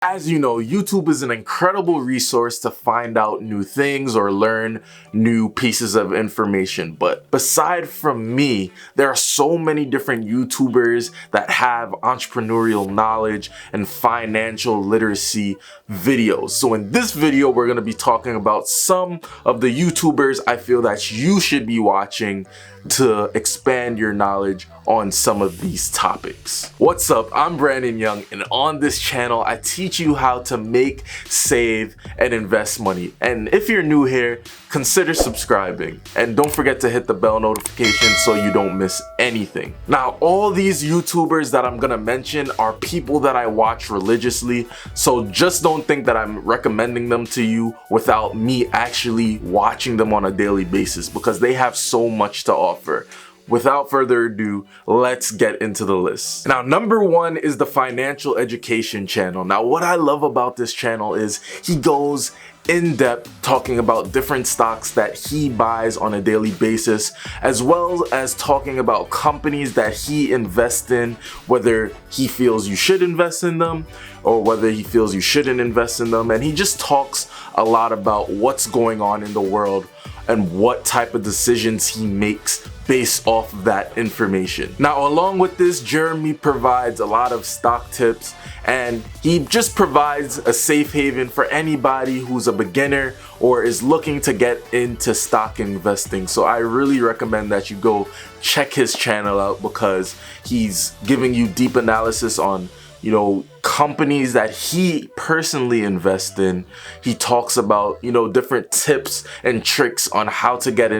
As you know, YouTube is an incredible resource to find out new things or learn new pieces of information. But beside from me, there are so many different YouTubers that have entrepreneurial knowledge and financial literacy videos. So in this video, we're going to be talking about some of the YouTubers I feel that you should be watching to expand your knowledge on some of these topics. What's up? I'm Brandon Young, and on this channel I teach you how to make, save, and invest money. And if you're new here, consider subscribing and don't forget to hit the bell notification so you don't miss anything. Now, all these YouTubers that I'm gonna mention are people that I watch religiously, so just don't think that I'm recommending them to you without me actually watching them on a daily basis, because they have so much to offer. Without further ado, let's get into the list. Now, number one is the Financial Education channel. Now, what I love about this channel is he goes in depth talking about different stocks that he buys on a daily basis, as well as talking about companies that he invests in, whether he feels you should invest in them or whether he feels you shouldn't invest in them. And he just talks a lot about what's going on in the world and what type of decisions he makes based off of that information. Now, along with this, Jeremy provides a lot of stock tips, and he just provides a safe haven for anybody who's a beginner or is looking to get into stock investing. So I really recommend that you go check his channel out, because he's giving you deep analysis on, you know, companies that he personally invests in. He talks about, you know, different tips and tricks on how to get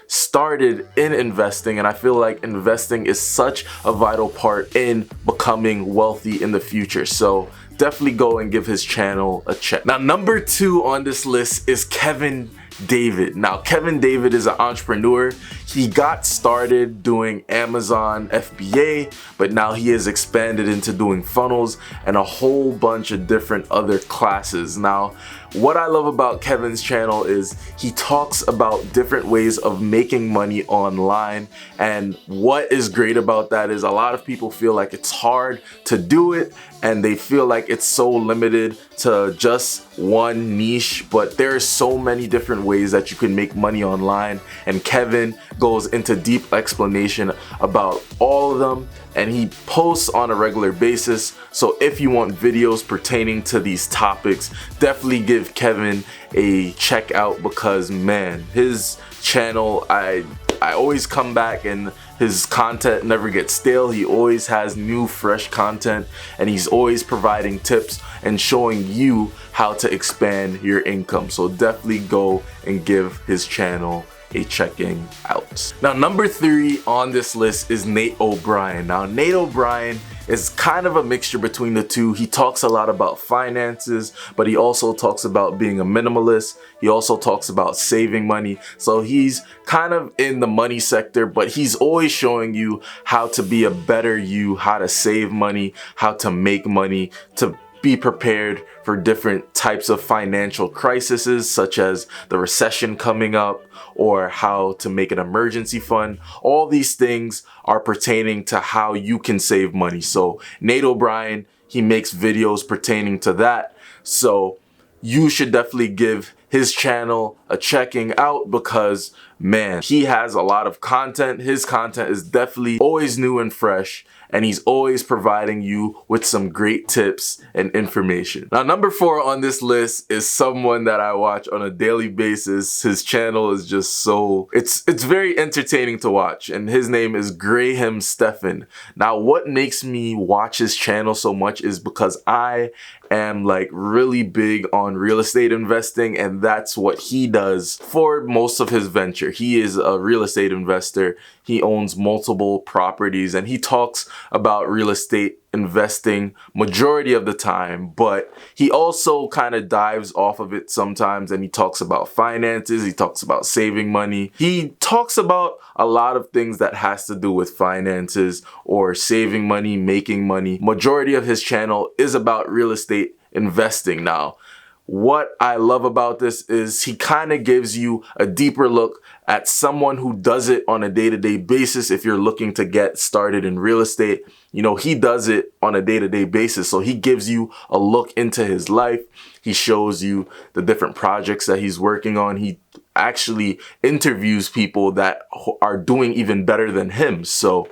started in investing, and I feel like investing is such a vital part in becoming wealthy in the future. So definitely go and give his channel a check. Now, number two on this list is Kevin David. Now, Kevin David is an entrepreneur. He got started doing Amazon FBA, but now he has expanded into doing funnels and a whole bunch of different other classes. Now, what I love about Kevin's channel is he talks about different ways of making money online, and what is great about that is a lot of people feel like it's hard to do it and they feel like it's so limited to just one niche, but there are so many different ways that you can make money online, and Kevin goes into deep explanation about all of them, and he posts on a regular basis. So if you want videos pertaining to these topics, definitely give Kevin a check out, because man, his channel, I always come back and his content never gets stale. He always has new fresh content, and he's always providing tips and showing you how to expand your income. So definitely go and give his channel a checking out. Now, number three on this list is Nate O'Brien. Now, Nate O'Brien is kind of a mixture between the two. He talks a lot about finances, but he also talks about being a minimalist. He also talks about saving money. So he's kind of in the money sector, but he's always showing you how to be a better you, how to save money, how to make money, to be prepared for different types of financial crises, such as the recession coming up, or how to make an emergency fund. All these things are pertaining to how you can save money. So Nate O'Brien, he makes videos pertaining to that. So you should definitely give his channel a checking out, because man, he has a lot of content. His content is definitely always new and fresh, and he's always providing you with some great tips and information. Now, number four on this list is someone that I watch on a daily basis. His channel is just so, it's very entertaining to watch, and his name is Graham Stephan. Now, what makes me watch his channel so much is because I am like really big on real estate investing, and that's what he does for most of his venture. He is a real estate investor. He owns multiple properties, and he talks about real estate investing majority of the time, but he also kind of dives off of it sometimes, and he talks about finances, he talks about saving money, he talks about a lot of things that has to do with finances or saving money, making money. Majority of his channel is about real estate investing. Now, what I love about this is he kind of gives you a deeper look at someone who does it on a day-to-day basis. If you're looking to get started in real estate, you know, he does it on a day-to-day basis. So he gives you a look into his life. He shows you the different projects that he's working on. He actually interviews people that are doing even better than him. So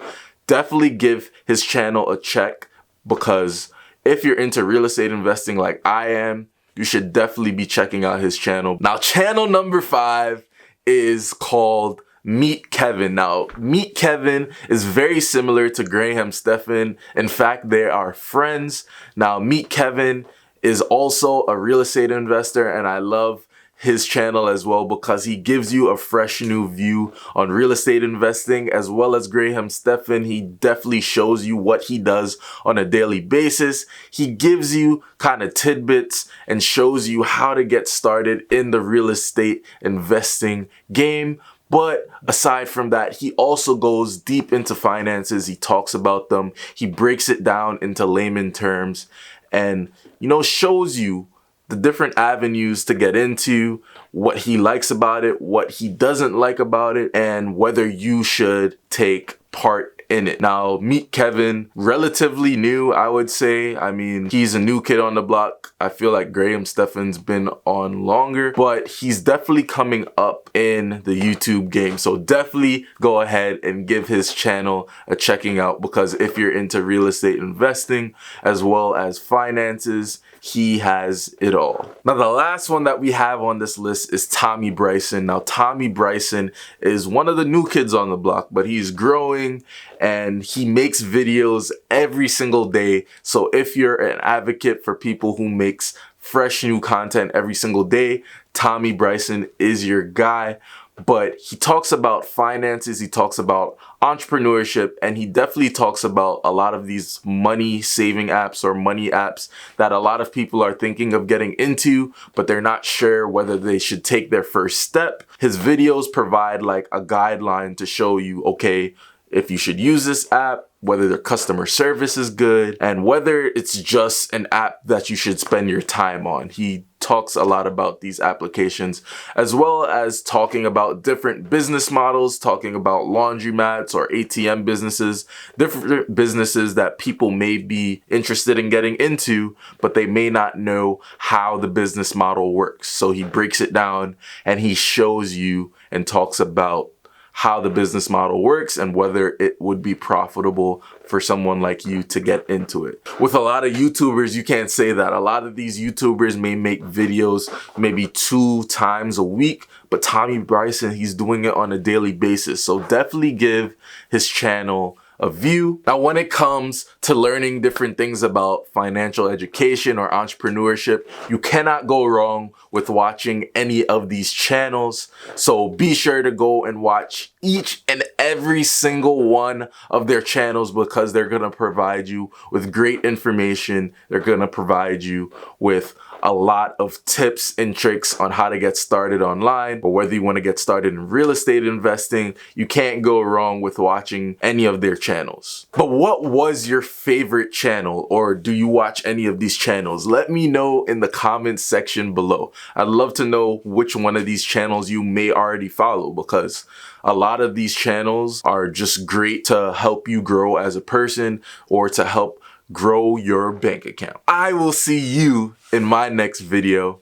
definitely give his channel a check, because if you're into real estate investing like I am, you should definitely be checking out his channel. Now, channel number 5 is called Meet Kevin. Now, Meet Kevin is very similar to Graham Stephan. In fact, they are friends. Now, Meet Kevin is also a real estate investor, and I love his channel as well because he gives you a fresh new view on real estate investing. As well as Graham Stephan, he definitely shows you what he does on a daily basis. He gives you kind of tidbits and shows you how to get started in the real estate investing game. But aside from that, he also goes deep into finances. He talks about them. He breaks it down into layman terms and, you know, shows you the different avenues to get into, what he likes about it, what he doesn't like about it, and whether you should take part in it. Now, Meet Kevin, relatively new, I would say. I mean, he's a new kid on the block. I feel like Graham Stephan's been on longer, but he's definitely coming up in the YouTube game. So definitely go ahead and give his channel a checking out, because if you're into real estate investing as well as finances, he has it all. Now, the last one that we have on this list is Tommy Bryson. Now, Tommy Bryson is one of the new kids on the block, but he's growing and he makes videos every single day. So if you're an advocate for people who makes fresh new content every single day, Tommy Bryson is your guy. But he talks about finances, he talks about entrepreneurship, and he definitely talks about a lot of these money saving apps or money apps that a lot of people are thinking of getting into, but they're not sure whether they should take their first step. His videos provide like a guideline to show you, okay, if you should use this app, whether their customer service is good, and whether it's just an app that you should spend your time on. He talks a lot about these applications, as well as talking about different business models, talking about laundromats or ATM businesses, different businesses that people may be interested in getting into, but they may not know how the business model works. So he breaks it down and he shows you and talks about how the business model works and whether it would be profitable for someone like you to get into it. With a lot of YouTubers, you can't say that. A lot of these YouTubers may make videos maybe 2 times a week, but Tommy Bryson, he's doing it on a daily basis. So definitely give his channel a view. Now, when it comes to learning different things about financial education or entrepreneurship, you cannot go wrong with watching any of these channels. So be sure to go and watch each and every single one of their channels, because they're going to provide you with great information. They're going to provide you with a lot of tips and tricks on how to get started online, or whether you want to get started in real estate investing, you can't go wrong with watching any of their channels. But what was your favorite channel, or do you watch any of these channels? Let me know in the comments section below. I'd love to know which one of these channels you may already follow, because a lot of these channels are just great to help you grow as a person or to help grow your bank account. I will see you in my next video.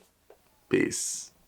Peace.